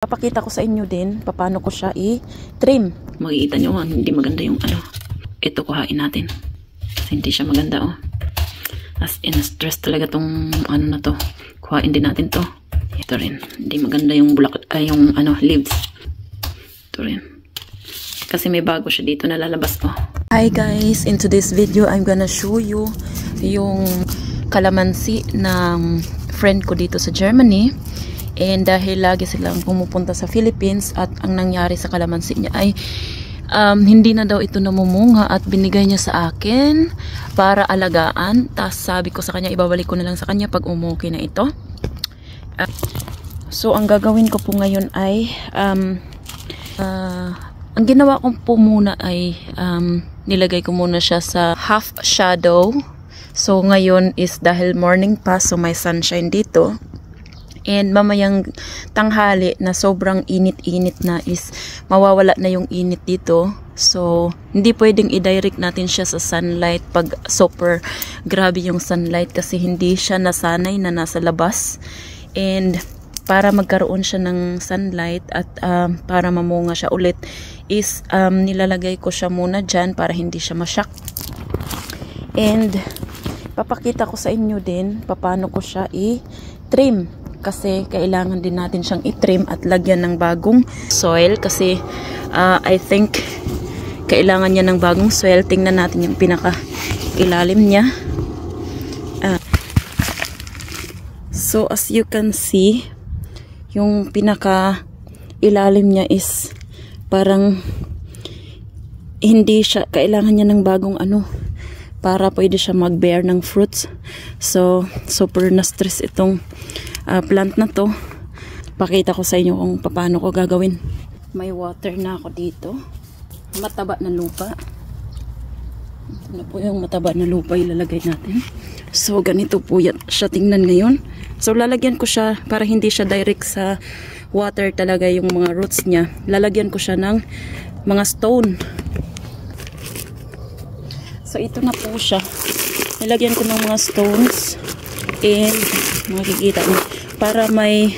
Papakita ko sa inyo din paano ko siya i-trim. Makikita nyo, hindi maganda yung ano. Ito kuhain natin. Kasi hindi siya maganda, oh. As in, stress talaga tong ano na to. Kuhain din natin to. Ito rin. Hindi maganda yung bulak, yung ano, leaves. Ito rin. Kasi may bago siya dito na lalabas, oh. Hi guys, in today's video, I'm gonna show you yung kalamansi ng friend ko dito sa Germany. And dahil lagi silang pumupunta sa Philippines at ang nangyari sa kalamansi niya ay hindi na daw ito namumunga at binigay niya sa akin para alagaan. Tapos sabi ko sa kanya, ibabalik ko na lang sa kanya pag umuwi na ito. So ang gagawin ko po ngayon ay ang ginawa ko po muna ay nilagay ko muna siya sa half shadow. So ngayon is dahil morning pa, so may sunshine dito. And mamayang tanghali na sobrang init-init na is mawawala na yung init dito. So hindi pwedeng i-direct natin siya sa sunlight pag super grabe yung sunlight kasi hindi siya nasanay na nasa labas. And para magkaroon siya ng sunlight at para mamunga siya ulit is nilalagay ko siya muna dyan para hindi siya ma-shock. And papakita ko sa inyo din paano ko siya i-trim. Kasi kailangan din natin siyang i-trim at lagyan ng bagong soil. Kasi I think kailangan niya ng bagong soil. Tingnan natin yung pinaka-ilalim niya. So as you can see, yung pinaka-ilalim niya is parang hindi siya, kailangan niya ng bagong ano para pwede siya mag-bear ng fruits. So super na-stress itong plant na to. Pakita ko sa inyo kung paano ko gagawin. May water na ako dito. Mataba na lupa. Ito na po yung mataba na lupa ilalagay natin. So ganito po siya tingnan ngayon. So lalagyan ko siya para hindi siya direct sa water talaga yung mga roots niya. Lalagyan ko siya ng mga stone. So ito na po siya. Nilagyan ko ng mga stones. And makikita mo para may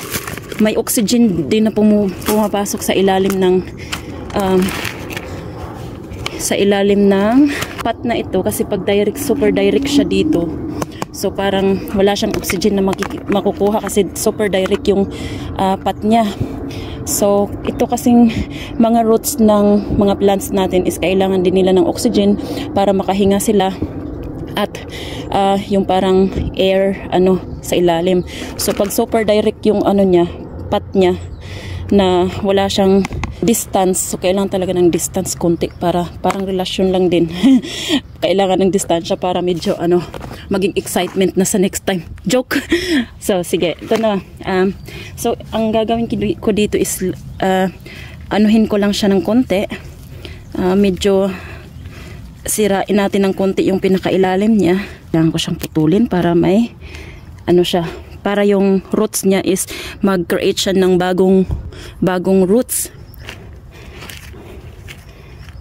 oxygen din na pumapasok sa ilalim ng pot na ito kasi pag super direct siya dito, so parang wala siyang oxygen na makukuha kasi super direct yung pot niya. So ito kasing mga roots ng mga plants natin is kailangan din nila ng oxygen para makahinga sila at yung parang air sa ilalim. So pag super direct yung niya, pot niya na wala siyang distance, so kailangan talaga ng distance konti para parang relasyon lang din. Kailangan ng distansya para medyo maging excitement na sa next time. Joke. So sige, ito na. So ang gagawin ko dito is anuhin ko lang siya ng konti. Medyo sirain natin ng konti yung pinakailalim niya. Kailangan ko siyang putulin para may siya, para yung roots niya is mag-create siya ng bagong roots.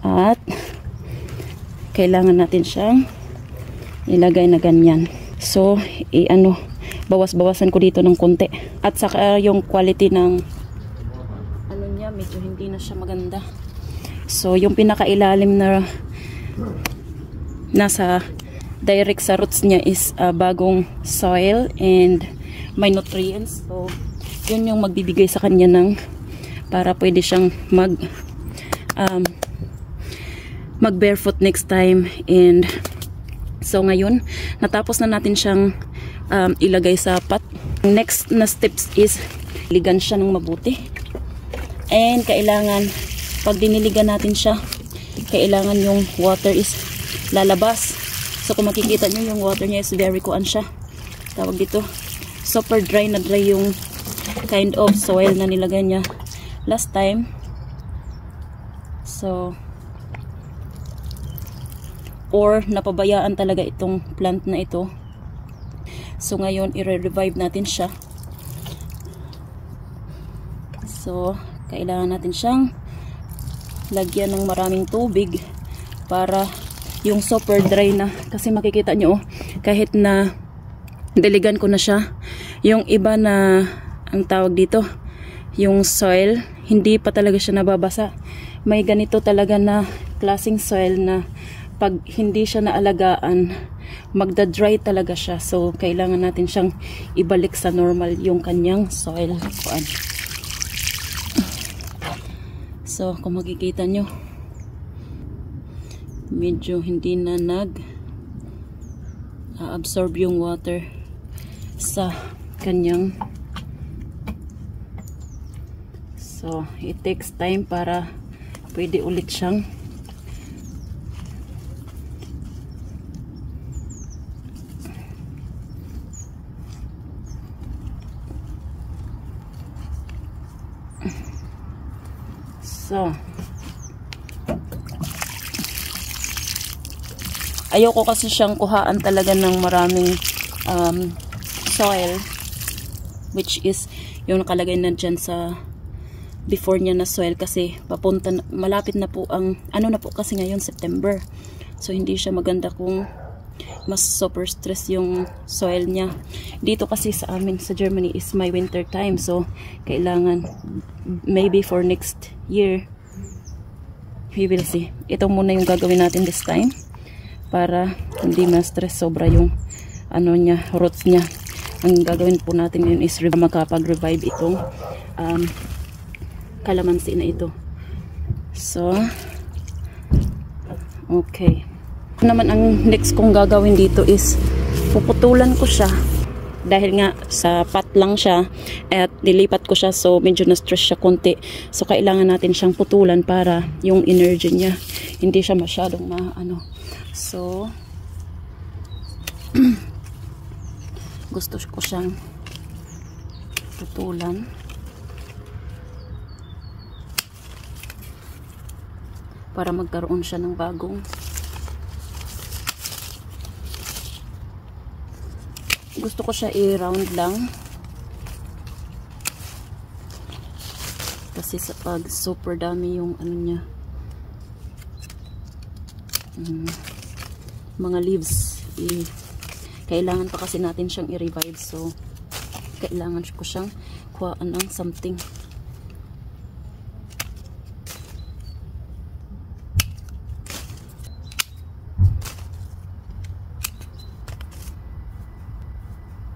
At kailangan natin siyang ilagay na ganyan. So bawas-bawasan ko dito ng konti. At saka yung quality ng niya medyo hindi na siya maganda. So yung pinakailalim na nasa direct sa roots niya is bagong soil and may nutrients. So yun yung magbibigay sa kanya ng para pwede siyang mag barefoot next time. And so ngayon natapos na natin siyang ilagay sa pot. Next na steps is ligan siya ng mabuti. And kailangan pag diniligan natin siya, kailangan yung water is lalabas. So kung makikita nyo, yung water niya is very kuan siya. Tawag dito, super dry na dry yung kind of soil na nilagay niya last time. So or napabayaan talaga itong plant na ito. So ngayon i-revive natin siya. So kailangan natin siyang lagyan ng maraming tubig para yung super dry na, kasi makikita nyo kahit na diligan ko na siya, yung iba na ang tawag dito yung soil, hindi pa talaga siya nababasa. May ganito talaga na klaseng soil na pag hindi siya naalagaan, magda-dry talaga siya. So, kailangan natin siyang ibalik sa normal yung kanyang soil. So, kung makikita nyo, medyo hindi na absorb yung water sa kanyang. So, it takes time para pwede ulit siyang ayoko kasi siyang kuhaan talaga ng maraming soil, which is yung nakalagay na dyan sa before niya na soil, kasi malapit na po ang na po kasi ngayon September, so hindi siya maganda kung mas super stress yung soil niya. Dito kasi sa amin sa Germany is my winter time, so kailangan maybe for next year we will see. Ito muna yung gagawin natin this time para hindi ma-stress sobra yung roots niya. Ang gagawin po natin ngayon is makapag-revive itong kalamansi na ito. So, okay. Naman ang next kong gagawin dito is puputulan ko siya dahil nga sa pot lang siya at nilipat ko siya, so medyo na-stress siya konti. So kailangan natin siyang putulan para yung energy niya hindi siya masyadong So gusto ko siyang putulan para magkaroon siya ng bagong. Gusto ko siya i-round lang kasi sa pag super dami yung niya, mga leaves, kailangan pa kasi natin siyang i-revive, so kailangan ko siyang kuhaan ng something.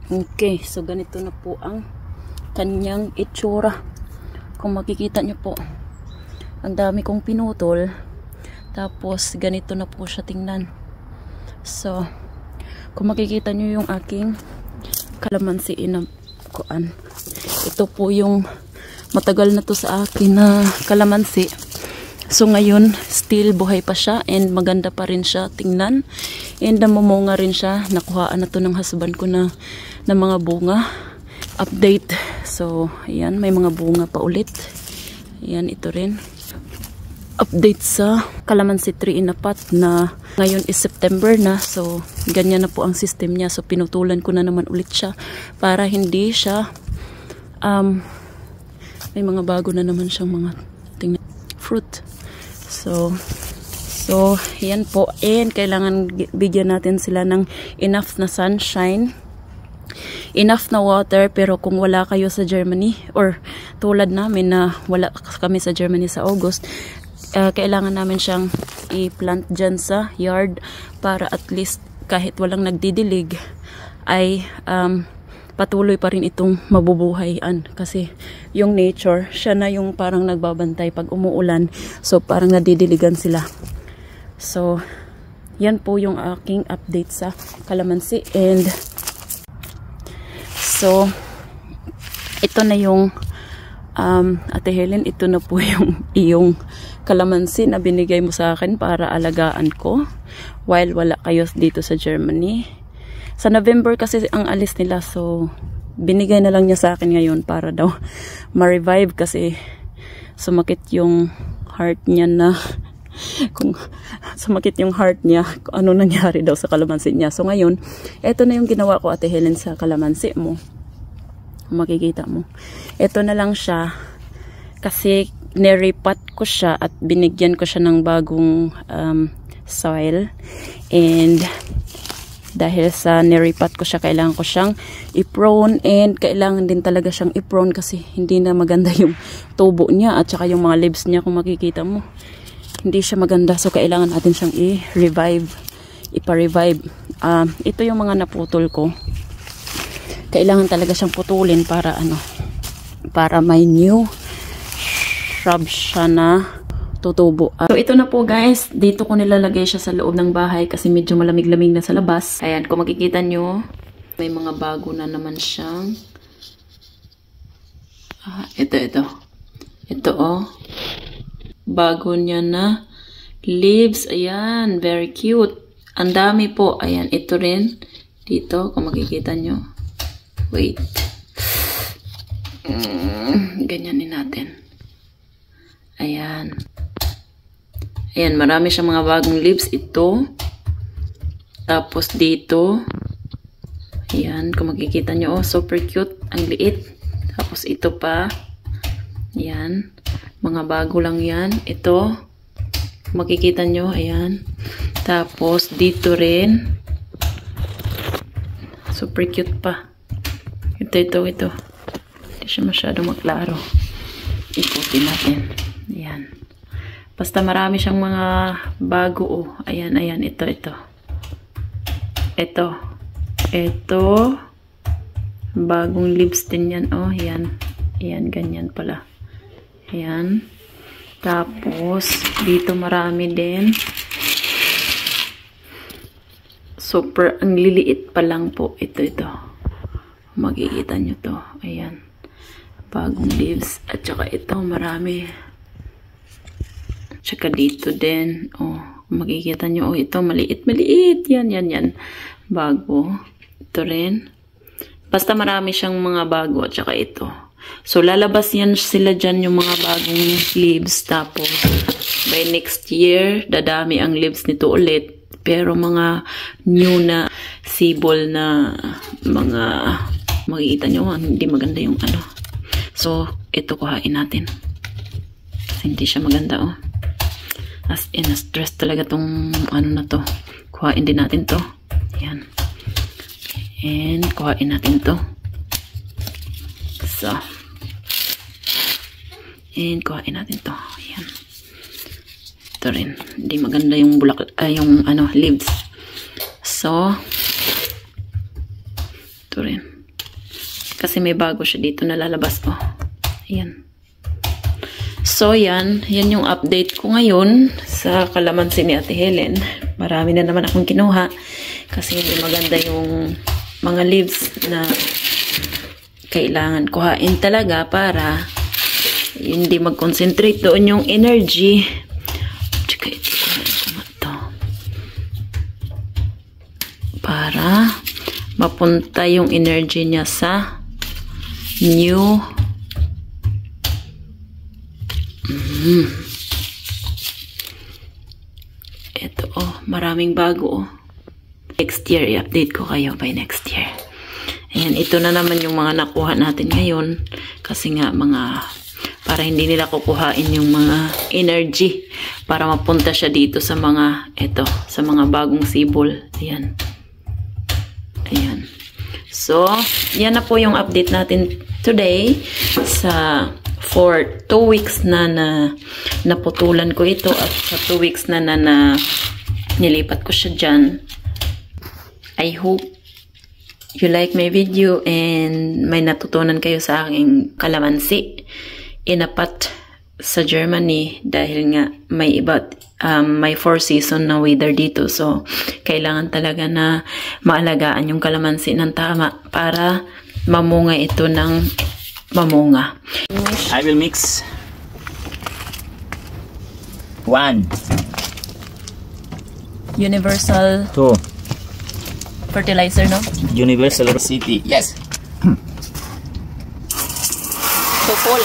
Okay, so ganito na po ang kanyang itsura. Kung makikita nyo po, ang dami kong pinutol, tapos ganito na po siya tingnan. So kung makikita nyo yung aking kalamansi kuan, ito po yung matagal na to sa akin na kalamansi. So ngayon still buhay pa siya and maganda pa rin siya tingnan, and namumunga rin siya. Nakuhaan na to ng husband ko na mga bunga. Update. So ayan, may mga bunga pa ulit. Ayan, ito rin update sa kalamansi tree in a pot na ngayon is September na, so ganyan na po ang system niya. So pinutulan ko na naman ulit siya para hindi siya may mga bago na naman siyang mga fruit. So yan po, and kailangan bigyan natin sila ng enough na sunshine, enough na water. Pero kung wala kayo sa Germany, or tulad namin na wala kami sa Germany sa August, kailangan namin siyang i-plant dyan sa yard para at least kahit walang nagdidilig ay patuloy pa rin itong mabubuhayan, kasi yung nature, siya na yung parang nagbabantay pag umuulan, so parang nadidiligan sila. So yan po yung aking update sa kalamansi. And so ito na yung Ate Helen, ito na po yung iyong kalamansi na binigay mo sa akin para alagaan ko while wala kayo dito sa Germany. Sa November kasi ang alis nila, so binigay na lang niya sa akin ngayon para daw ma-revive, kasi sumakit yung heart niya na kung sumakit yung heart niya, kung ano nangyari daw sa kalamansi niya. So ngayon, eto na yung ginawa ko, Ate Helen, sa kalamansi mo. Makikita mo, eto na lang siya kasi niripat ko siya at binigyan ko siya ng bagong soil, and dahil sa niripat ko siya, kailangan ko siyang i-prone, and kailangan din talaga siyang i-prone kasi hindi na maganda yung tubo niya at saka yung mga leaves niya. Kung makikita mo, hindi siya maganda, so kailangan natin siyang ipa-revive. Ito yung mga naputol ko, kailangan talaga siyang putulin para para may new shrub siya na tutubo. So ito na po guys, dito ko nilalagay siya sa loob ng bahay kasi medyo malamig-lamig na sa labas. Ayan, kung makikita nyo, may mga bago na naman siyang ito oh, bago niya na leaves. Ayan, very cute, ang dami po. Ayan, ito rin dito, kung makikita nyo, wait, ganyanin natin. Ayan. Ayan, marami siyang mga bagong leaves. Ito. Tapos dito. Ayan, kung makikita nyo, oh, super cute. Ang liit. Tapos ito pa. Ayan. Mga bago lang yan. Ito. Kung makikita nyo, ayan. Tapos dito rin. Super cute pa. Ito. Hindi siya masyadong maklaro. Ikutin natin. Ayan. Basta marami siyang mga bago, oh. Ayan, ito. Bagong leaves din yan, oh. Ayan, ganyan pala. Ayan. Tapos, dito marami din. Super, ang liliit pa lang po. Ito. Makikita nyo to. Ayan. Bagong leaves. At saka ito, marami. Tsaka dito din, oh, makikita nyo, oh, ito, maliit. Yan. Bago. Ito rin. Basta marami siyang mga bago, at saka ito. So, lalabas yan sila dyan, yung mga bagong leaves. Tapos, by next year, dadami ang leaves nito ulit. Pero mga new na sibol na mga, makikita nyo, hindi maganda yung So, ito kuhain natin. Kasi hindi siya maganda, oh. As in, stress talaga tong na to. Kuhain din natin to. Ayan. And kuhain natin to. So. And kuhain natin to. Ayan. Ito rin. Hindi maganda yung yung leaves. So. Ito rin. Kasi may bago siya dito na lalabas, oh. Ayan. So, yan yung update ko ngayon sa kalamansi ni Ate Helen. Marami na naman akong kinuha kasi hindi maganda yung mga leaves na kailangan kuhain talaga para hindi mag-concentrate doon yung energy. Tsaka ito. Para mapunta yung energy niya sa new ito, oh, maraming bago, oh. Next year, i-update ko kayo by next year. Ayan, ito na naman yung mga nakuha natin ngayon. Kasi nga, para hindi nila kukuhain yung mga energy para mapunta siya dito sa mga, sa mga bagong sibol. Ayan. So, yan na po yung update natin today for 2 weeks na naputulan ko ito at sa 2 weeks na nilipat ko siya dyan. I hope you like my video and may natutunan kayo sa aking kalamansi. Inapat sa Germany dahil nga may may 4 season na weather dito. So, kailangan talaga na maalagaan yung kalamansi ng tama para mamunga ito ng mamunga. I will mix 1 Universal 2 fertilizer, no? Universal City. Yes. So full.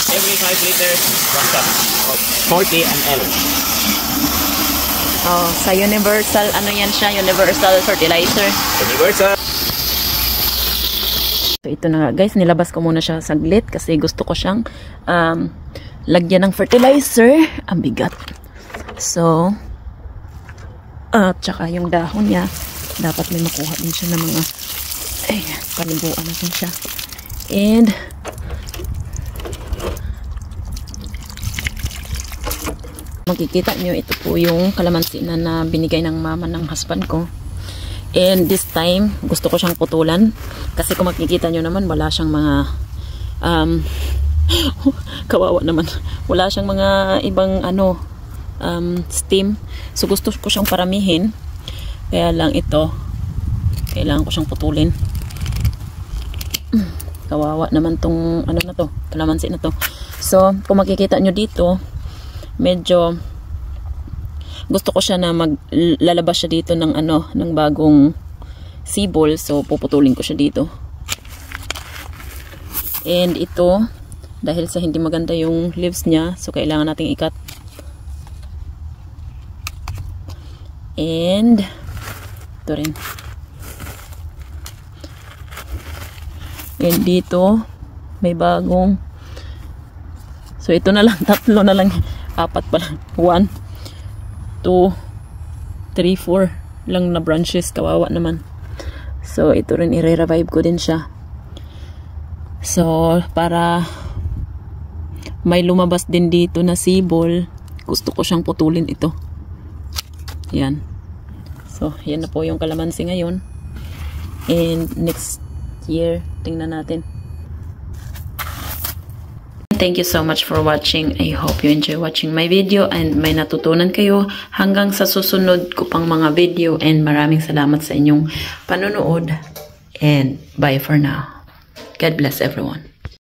Every 5 liters 1 cup of 40 ml. Oh, sa Universal, yan siya? Universal fertilizer. Universal. So, ito na nga guys, nilabas ko muna siya saglit kasi gusto ko siyang lagyan ng fertilizer. Ang bigat. So, At saka yung dahon niya, dapat may makuha din siya ng mga, ayan, panibuan natin siya. And, makikita nyo, ito po yung kalamansi na binigay ng mama ng husband ko. And this time, gusto ko siyang putulan. Kasi kung makikita nyo naman, wala siyang mga, kawawa naman. Wala siyang mga ibang, steam. So, gusto ko siyang paramihin. Kaya lang ito, kailangan ko siyang putulin. Kawawa naman tong, na to, kalamansi na to. So, kung makikita nyo dito, medyo gusto ko siya na maglalabas siya dito ng ng bagong sibol. So puputulin ko siya dito. And ito, dahil sa hindi maganda yung leaves niya, so kailangan nating ikat. And ito rin. And dito may bagong, so ito na lang, tatlo na lang, apat pa lang, 1, 2, 3, 4 lang na branches, kawawa naman. So ito rin, i-revive ko din siya. So para may lumabas din dito na sibol, gusto ko siyang putulin ito. Yan. So yan na po yung kalamansi ngayon. And next year, tingnan natin. Thank you so much for watching. I hope you enjoy watching my video and may natutunan kayo. Hanggang sa susunod ko pang mga video, and maraming salamat sa inyong panonood, and bye for now. God bless everyone.